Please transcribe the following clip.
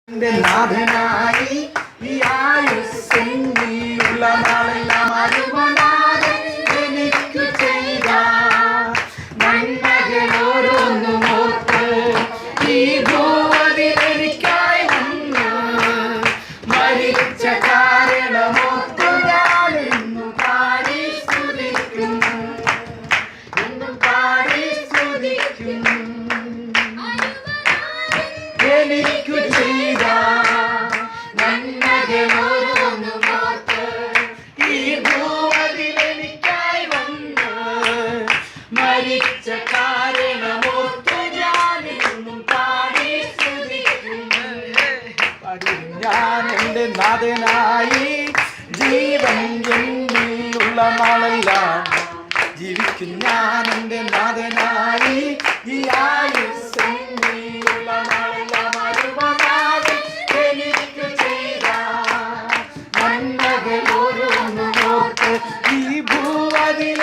നാഥനായി ഈ ആയുസ്സിനുള്ള നാളെല്ലാം അറിവനാതെ എനിക്കു ചെയ്ത നന്മകൾ ഓരോന്നും ഓർത്ത് ഈ ഭൂവതിൽ എനിക്കായി വന്ന് മരിച്ച കാരണമോർത്തു ഞാൻ എന്നും പാടി സ്തുതിക്കുന്നു, എന്നും പാടി സ്തുതിക്കുന്നു. എനിക്കു ചെയ്ത നന്മകളോരോന്നും ഓർത്ത് ഈ ഭൂവതിൽ എനിക്കായി വന്ന് മരിച്ച കാരണമോർത്തു ഞാൻ എന്നും പാടി സ്തുതിക്കുന്നു. ഞാൻ എൻ്റെ നാഥനായി ജീവൻ എന്നിലുള്ള നാളെല്ലാം ജീവിക്കും. ഞാൻ എൻ്റെ നാഥനായി ഈ ആയുസ്സെന്നിലുള്ള നാളെല്ലാം അറിവനാതെ എനിക്കു ചെയ്ത നന്മകൾ ഓരോന്നും ഓർത്ത് ഈ ഭൂവതിൽ